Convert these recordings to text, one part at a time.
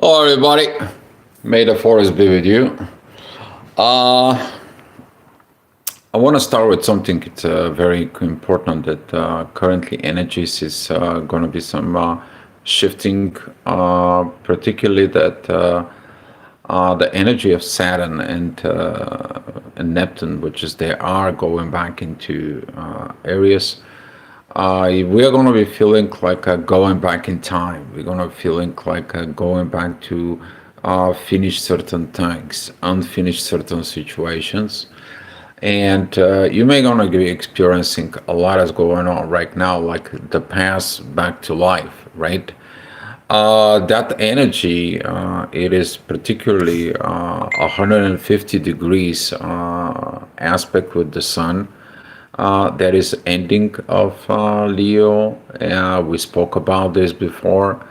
Hello, everybody. May the force be with you. Uh, I want to start with something it's very important that currently energies is going to be some shifting, particularly that the energy of Saturn and Neptune, which is they are going back into areas. We are going to be feeling like going back in time. We're going to feeling like going back to finish certain things, unfinish certain situations, and you may gonna be experiencing a lot is going on right now, like the past back to life, right? That energy, it is particularly 150 degrees aspect with the sun. That is ending of Leo. We spoke about this before.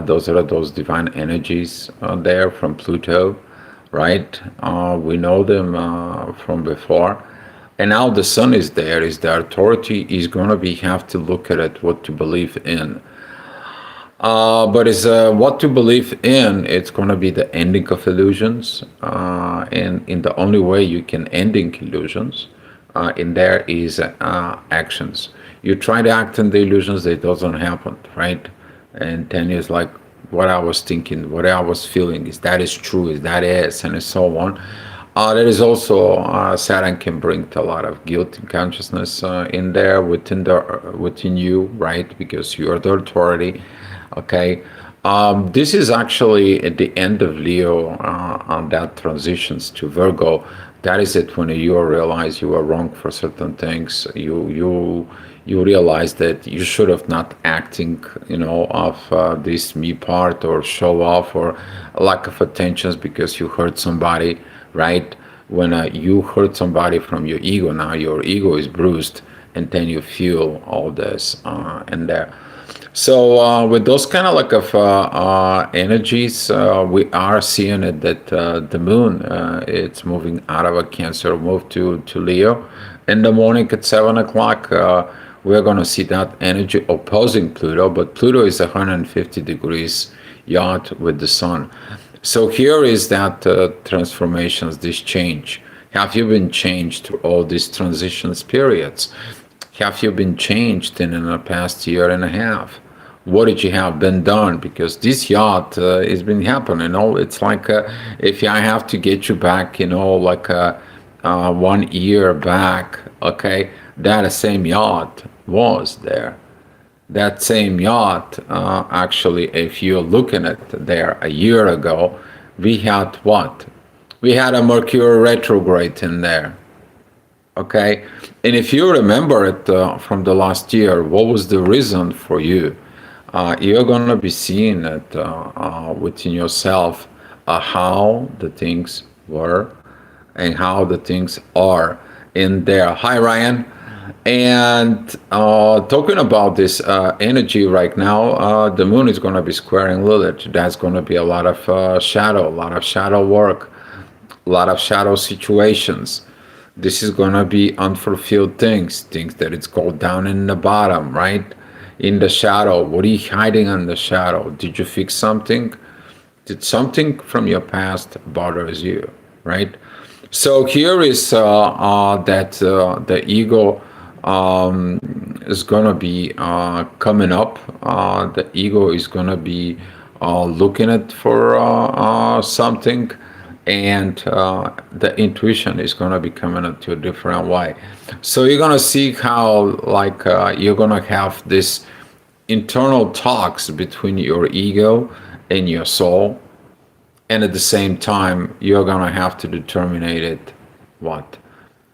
Those are those divine energies there from Pluto, right? We know them from before. And now the sun is there, is the authority is going to be have to look at it, what to believe in. But is what to believe in, it's going to be the ending of illusions. And in the only way you can ending illusions, in there is actions. You try to act in the illusions, it doesn't happen, right? And then it's like what I was thinking, what I was feeling, is that is true, is that is, and so on. There is also Saturn can bring a lot of guilt and consciousness in there within you, right? Because you are the authority. Okay, this is actually at the end of Leo on that transitions to Virgo. That is it when you realize you are wrong for certain things. You realize that you should have not acting, of this me part or show off or lack of attentions because you hurt somebody, right? When you hurt somebody from your ego, now your ego is bruised, and then you feel all this in there. So with those kind of like of energies, we are seeing it that the moon it's moving out of a Cancer, move to Leo. In the morning at 7 o'clock, we're going to see that energy opposing Pluto, but Pluto is 150 degrees yacht with the sun. So here is that transformations, this change. Have you been changed through all these transitions periods? Have you been changed in the past year and a half? What did you have been done? Because this yacht has been happening. It's like if I have to get you back, like 1 year back, okay, that same yacht was there. That same yacht, actually, if you're looking at there a year ago, we had what? We had a Mercury retrograde in there. Okay, and if you remember it from the last year, what was the reason for you? You're gonna be seeing it within yourself how the things were and how the things are in there. Hi, Ryan. And talking about this energy right now, the moon is going to be squaring Lilith. That's going to be a lot of shadow, a lot of shadow work, a lot of shadow situations. This is going to be unfulfilled things that it's called down in the bottom, right? In the shadow. What are you hiding in the shadow? Did you fix something? Did something from your past bothers you, right? So here is that the ego is gonna be coming up. The ego is gonna be looking at for something, and the intuition is gonna be coming up to a different way. So you're gonna see how like you're gonna have this internal talks between your ego and your soul, and at the same time you're gonna have to determine it what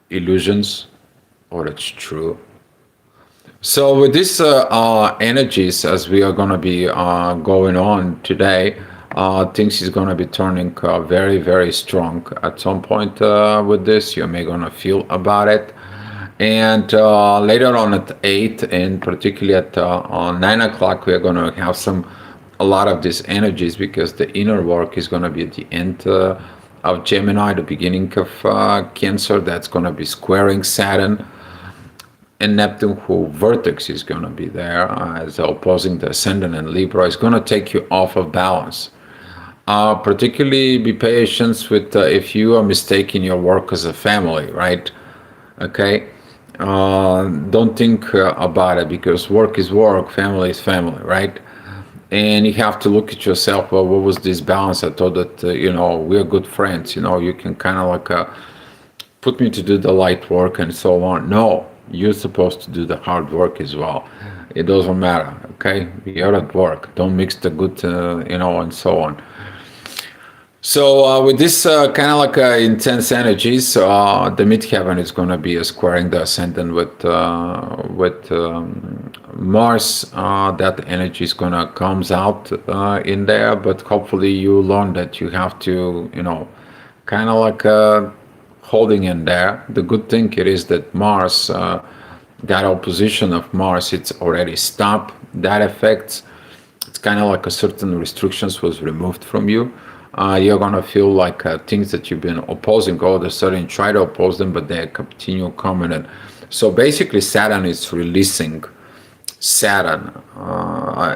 illusions or it's true. So with these energies, as we are going to be going on today, things is going to be turning very, very strong at some point with this. You may going to feel about it. And later on at 8 and particularly at 9 o'clock, we are going to have a lot of these energies because the inner work is going to be at the end of Gemini, the beginning of Cancer. That's going to be squaring Saturn and Neptune, who vertex is going to be there as opposing the ascendant, and Libra is going to take you off of balance. Particularly be patient with if you are mistaking your work as a family, right? Okay. Don't think about it because work is work, family is family, right? And you have to look at yourself. Well, what was this balance? I thought that we're good friends. You can kind of like put me to do the light work and so on. No, you're supposed to do the hard work as well. It doesn't matter. Okay, you're at work. Don't mix the good, and so on. So with this kind of like intense energies, the midheaven is going to be squaring the ascendant with Mars. That energy is going to comes out in there, but hopefully you learn that you have to, kind of like holding in there. The good thing it is that Mars, that opposition of Mars, it's already stopped. That effect, it's kind of like a certain restrictions was removed from you. You're gonna feel like things that you've been opposing all of a sudden try to oppose them, but they continue coming in. So basically, Saturn is releasing Saturn.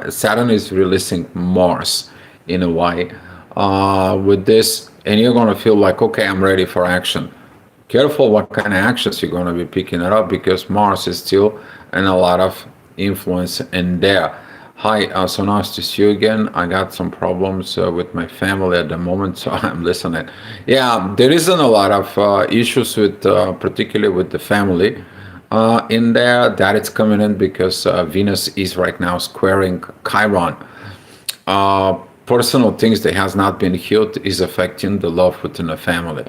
Saturn is releasing Mars in a way with this, and you're gonna feel like, okay, I'm ready for action. Careful what kind of actions you're going to be picking it up because Mars is still and a lot of influence in there. Hi, so nice to see you again. I got some problems with my family at the moment, so I'm listening. Yeah, there isn't a lot of issues with, particularly with the family in there. That it's coming in because Venus is right now squaring Chiron. Personal things that has not been healed is affecting the love within the family,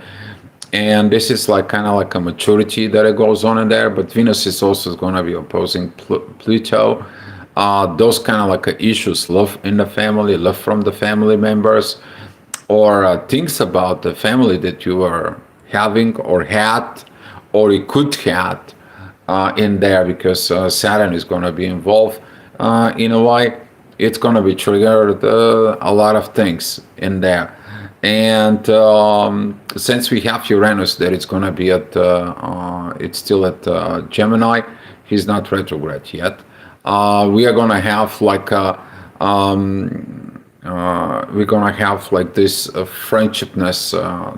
and this is like kind of like a maturity that it goes on in there. But Venus is also going to be opposing Pluto. Those kind of like issues, love in the family, love from the family members, or things about the family that you are having or had, or you could had in there because Saturn is going to be involved in a way. It's going to be triggered a lot of things in there. And since we have Uranus that it's going to be at, it's still at Gemini, he's not retrograde yet. We are going to have like we're going to have like this friendshipness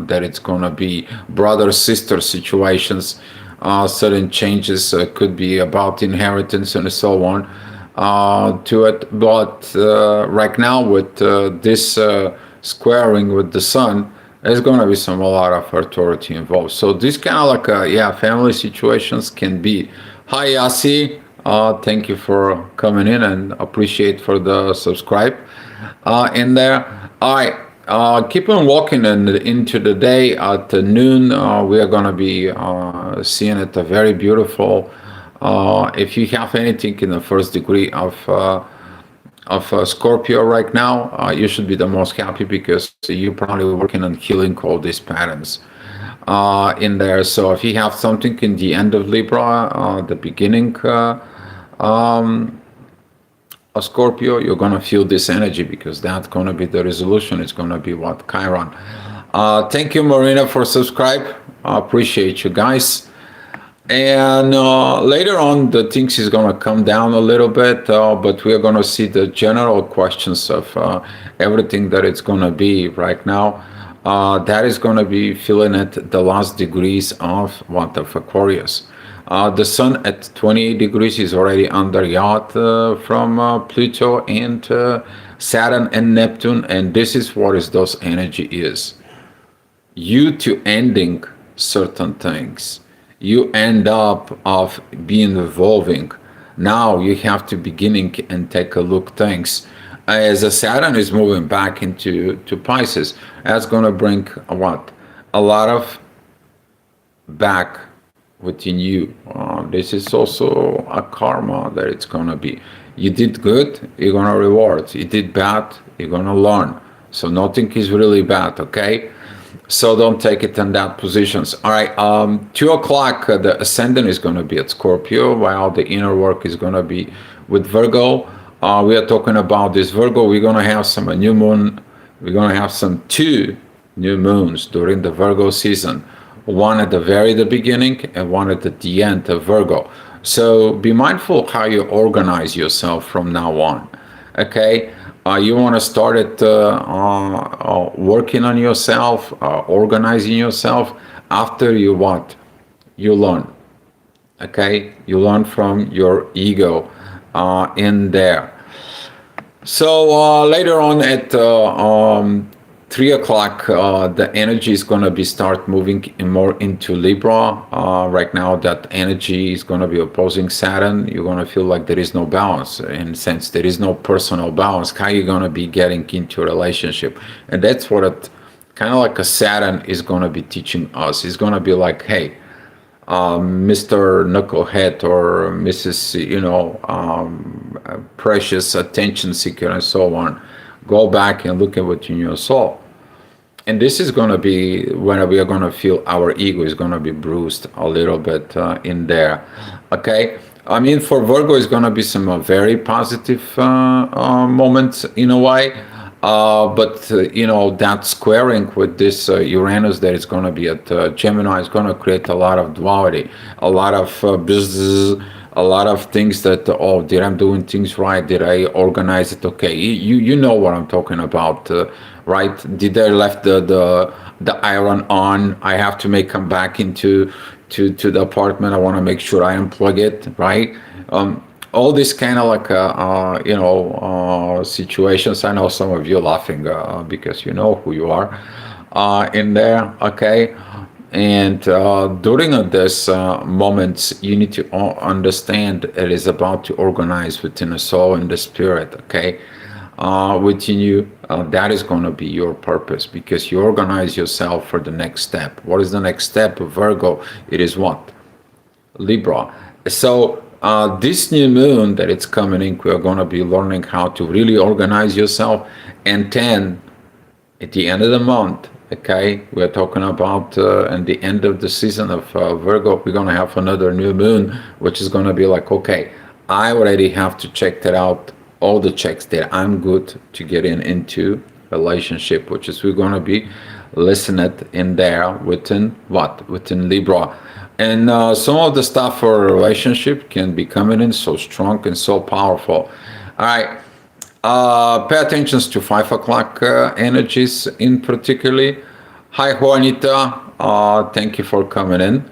that it's going to be brother sister situations. Certain changes could be about inheritance and so on to it. But right now with this squaring with the sun, there's going to be a lot of authority involved. So this kind of like family situations can be. Hi Yasi, thank you for coming in and appreciate for the subscribe in there. All right, keep on walking and into the day. At noon we are going to be seeing it a very beautiful. If you have anything in the first degree of Scorpio right now, you should be the most happy because you're probably working on healing all these patterns in there. So if you have something in the end of Libra, the beginning of Scorpio, you're going to feel this energy because that's going to be the resolution. It's going to be what? Chiron. Thank you, Marina, for subscribe. I appreciate you guys. And later on, the things is going to come down a little bit, but we are going to see the general questions of everything that it's going to be right now. That is going to be feeling at the last degrees of what of Aquarius. The Sun at 28 degrees is already under yacht from Pluto and Saturn and Neptune, and this is what is those energy is. You to ending certain things. You end up of being evolving. Now you have to beginning and take a look things. As the Saturn is moving back into Pisces, that's going to bring what? A lot of back within you. This is also a karma that it's going to be. You did good, you're going to reward. You did bad, you're going to learn. So nothing is really bad, okay? So don't take it in that positions. All right, 2 o'clock, the ascendant is going to be at Scorpio, while the inner work is going to be with Virgo. We are talking about this Virgo. We're going to have some new moon. We're going to have some 2 new moons during the Virgo season. One at the beginning and one at the end of Virgo. So be mindful how you organize yourself from now on. Okay. You want to start it working on yourself, organizing yourself. After you what? You learn. Okay, you learn from your ego in there. So later on at 3 o'clock, the energy is going to be start moving more into Libra. Right now, that energy is going to be opposing Saturn. You're going to feel like there is no balance. In a sense, there is no personal balance. How are you going to be getting into a relationship? And that's what it kind of like a Saturn is going to be teaching us. It's going to be like, hey, Mr. Knucklehead or Mrs. Precious attention seeker and so on. Go back and look at what's in your soul. And this is going to be when we are going to feel our ego is going to be bruised a little bit in there. Okay. I mean, for Virgo, it's going to be some very positive moments in a way. But that squaring with this Uranus that is going to be at Gemini is going to create a lot of duality, a lot of business, a lot of things that, oh, did I doing things right? Did I organize it? Okay, you know what I'm talking about, right? Did I left the iron on? I have to make come back into to the apartment. I want to make sure I unplug it, right? All this kind of like situations. I know some of you laughing because you know who you are in there. Okay, and during this moments, you need to understand it is about to organize within the soul and the spirit. Okay, within you, that is going to be your purpose because you organize yourself for the next step. What is the next step of Virgo? It is what? Libra. So this new moon that it's coming in, we're going to be learning how to really organize yourself. And then at the end of the month, okay, we're talking about at the end of the season of Virgo, we're going to have another new moon, which is going to be like, okay, I already have to check that out, all the checks that I'm good to get into relationship, which is we're going to be listening in there within what? Within Libra. And some of the stuff for a relationship can be coming in so strong and so powerful. All right. Pay attention to 5 o'clock energies in particularly. Hi, Juanita. Thank you for coming in.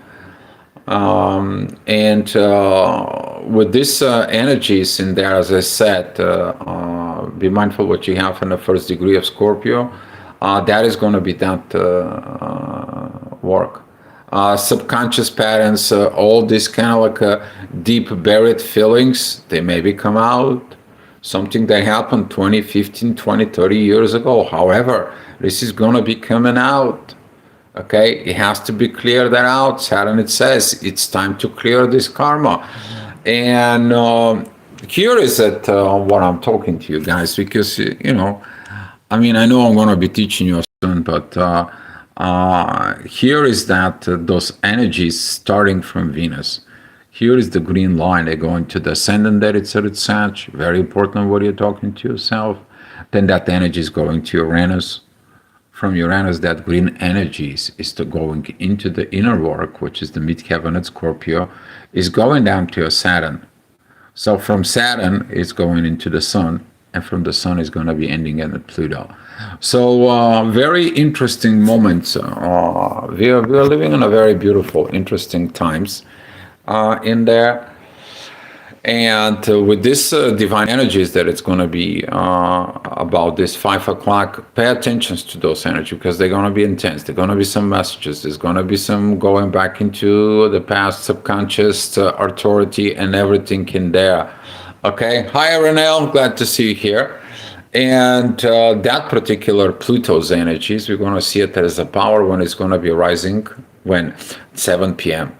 And with these energies in there, as I said, be mindful what you have in the first degree of Scorpio. That is going to be that work. Subconscious patterns, all these kind of like deep buried feelings, they maybe come out. Something that happened 20, 15, 20, 30 years ago. However, this is going to be coming out. Okay, it has to be cleared out. Saturn, it says, it's time to clear this karma. And here is at what I'm talking to you guys, because, I mean, I know I'm going to be teaching you soon, but here is that those energies starting from Venus. Here is the green line. They go into the ascendant that it's at Sag. Very important what you're talking to yourself. Then that energy is going to Uranus. From Uranus, that green energy is to going into the inner work, which is the midheaven at Scorpio, is going down to a Saturn. So from Saturn, it's going into the Sun, and from the Sun is going to be ending at Pluto. So very interesting moments. We are living in a very beautiful, interesting times in there. And with this divine energies that it's going to be about this 5 o'clock, pay attention to those energies because they're going to be intense. There's going to be some messages. There's going to be some going back into the past, subconscious authority and everything in there. Okay. Hi, Renelle. Glad to see you here. And that particular Pluto's energies, we're going to see it as a power when it's going to be rising when 7 p.m.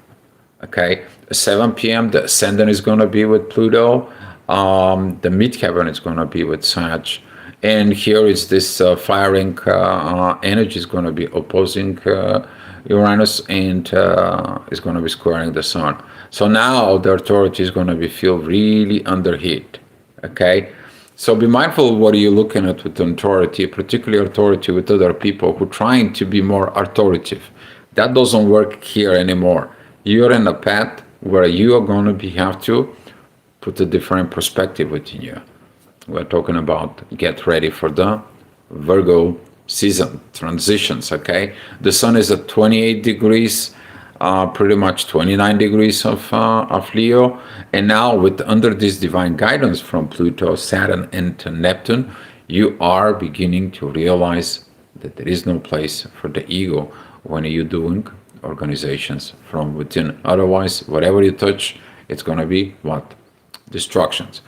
Okay, 7 p.m. the ascendant is going to be with Pluto. The midheaven is going to be with Sag. And here is this firing energy is going to be opposing Uranus and is going to be squaring the Sun. So now the authority is going to be feel really under heat. Okay, so be mindful of what you're looking at with authority, particularly authority with other people who are trying to be more authoritative. That doesn't work here anymore. You're in a path where you are going to have to put a different perspective within you. We're talking about get ready for the Virgo season transitions. Okay, the sun is at 28 degrees, pretty much 29 degrees of Leo, and now with under this divine guidance from Pluto, Saturn, and Neptune, you are beginning to realize that there is no place for the ego when you're doing organizations from within. Otherwise, whatever you touch, it's going to be what? Destructions.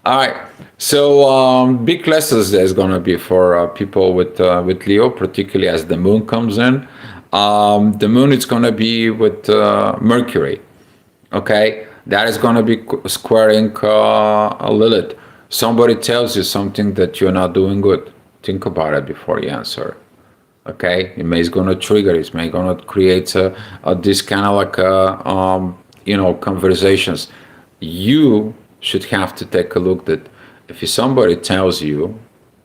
All right. So big lessons there's gonna be for people with Leo, particularly as the moon comes in. The moon is gonna be with Mercury. Okay, that is gonna be squaring a Lilith. Somebody tells you something that you're not doing good. Think about it before you answer. Okay, it may is gonna trigger. It may gonna create this kind of like conversations. You should have to take a look that if somebody tells you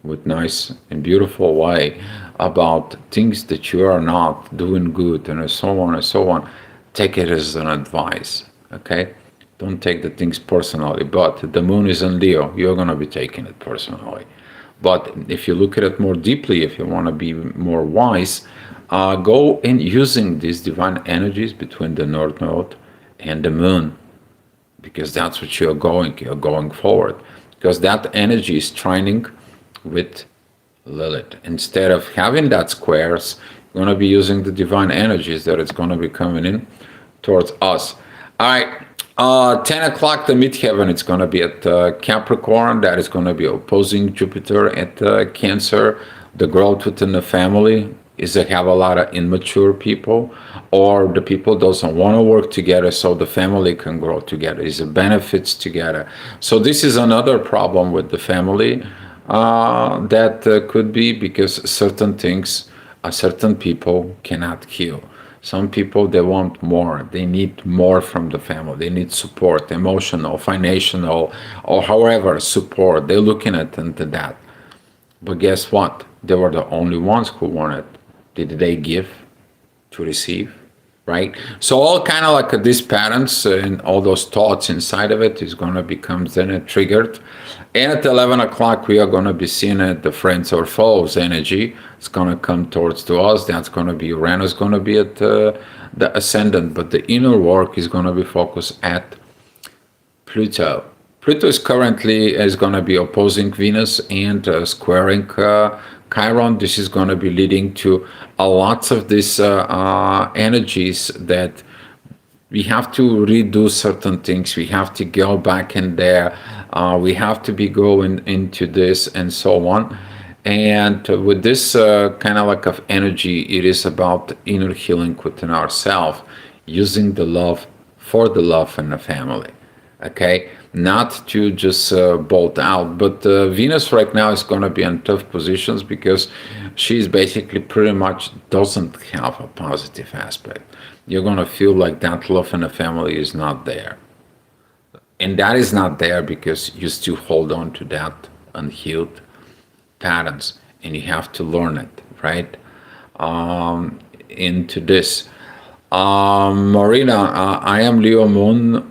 with nice and beautiful way about things that you are not doing good and so on and so on, take it as an advice. Okay, don't take the things personally. But the moon is in Leo, you're gonna be taking it personally. But if you look at it more deeply, if you want to be more wise, go in using these divine energies between the North Node and the Moon, because that's what you're going forward. Because that energy is trining with Lilith. Instead of having that squares, you're going to be using the divine energies that it's going to be coming in towards us. All right. 10 o'clock, the midheaven, it's going to be at Capricorn. That is going to be opposing Jupiter at Cancer. The growth within the family is to have a lot of immature people, or the people doesn't want to work together so the family can grow together. It's benefits together. So this is another problem with the family that could be because certain things, certain people cannot heal. Some people, they want more. They need more from the family. They need support, emotional, financial, or however support. They're looking at into that. But guess what? They were the only ones who wanted. Did they give to receive? Right? So all kind of like these patterns and all those thoughts inside of it is going to become then triggered. And at 11 o'clock, we are going to be seeing the friends or foes energy. It's going to come towards to us. That's going to be Uranus going to be at the ascendant. But the inner work is going to be focused at Pluto. Pluto is currently going to be opposing Venus and squaring Chiron. This is going to be leading to a lots of these energies that we have to redo certain things. We have to go back in there. We have to be going into this and so on. And with this kind of like of energy, it is about inner healing within ourselves, using the love for the love and the family. Okay, not to just bolt out. But Venus right now is going to be in tough positions because she's basically pretty much doesn't have a positive aspect. You're going to feel like that love in the family is not there. And that is not there because you still hold on to that unhealed patterns and you have to learn it, right? Into this. Marina, I am Leo Moon,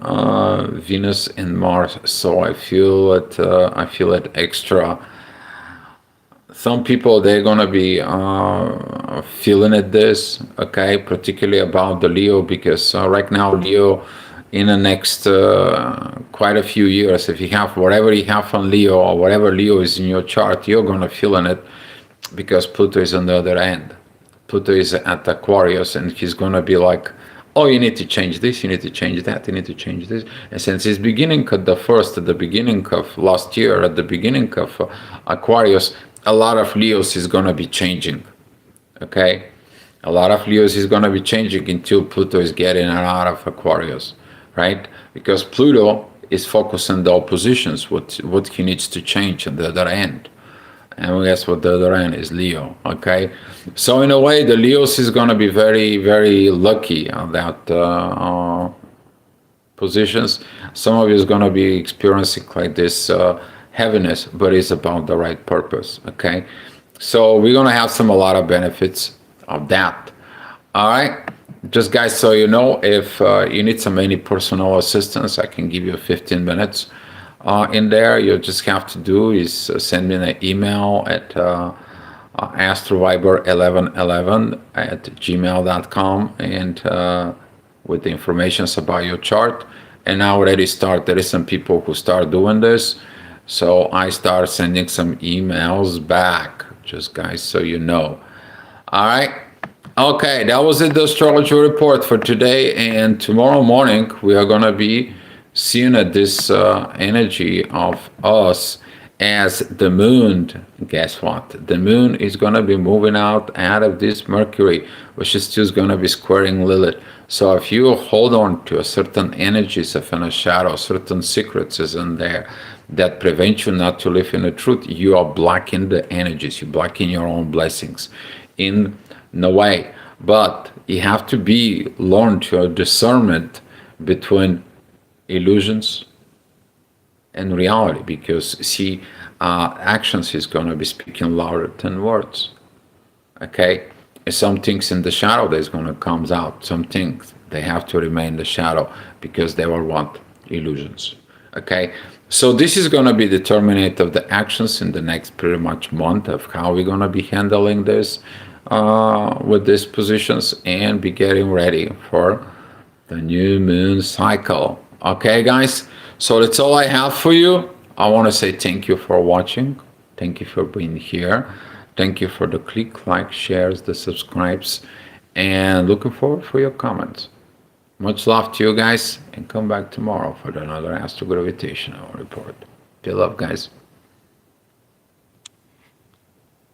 Venus and Mars, so I feel it. I feel it extra. Some people they're gonna be feeling it this, okay, particularly about the Leo because right now Leo, in the next quite a few years, if you have whatever you have on Leo or whatever Leo is in your chart, you're gonna feel in it because Pluto is on the other end. Pluto is at Aquarius, and he's going to be like, oh, you need to change this, you need to change that, you need to change this. And since it's beginning at the beginning of last year, at the beginning of Aquarius, a lot of Leos is going to be changing, okay? A lot of Leos is going to be changing until Pluto is getting out of Aquarius, right? Because Pluto is focused on the oppositions, what he needs to change at the other end. And guess what? The other end is Leo. Okay, so in a way, the Leos is going to be very, very lucky on that positions. Some of you is going to be experiencing like this heaviness, but it's about the right purpose. Okay, so we're going to have a lot of benefits of that. All right, just guys, so you know, if you need any personal assistance, I can give you 15 minutes. in there. You just have to do is send me an email at astroviber1111 at gmail.com, and with the information about your chart. And I already start. There is some people who start doing this, so I start sending some emails back. Just guys, so you know. All right. Okay, that was it, the astrology report for today. And tomorrow morning, we are going to be seeing at this energy of us as the moon. Guess what? The moon is going to be moving out of this Mercury, which is just going to be squaring Lilith. So if you hold on to a certain energies of in a shadow, certain secrets is in there that prevent you not to live in the truth, you are blocking the energies. You're blocking your own blessings in no way. But you have to be learn to a discernment between illusions and reality, because see, actions is going to be speaking louder than words. Okay, some things in the shadow that's going to comes out. Some things they have to remain in the shadow because they were what illusions. Okay, so this is going to be determinant of the actions in the next pretty much month of how we're going to be handling this with these positions, and be getting ready for the new moon cycle. Okay, guys, so that's all I have for you. I want to say thank you for watching. Thank you for being here. Thank you for the click, like, shares, the subscribes, and looking forward for your comments. Much love to you guys, and come back tomorrow for another astro gravitational report. Feel love, guys.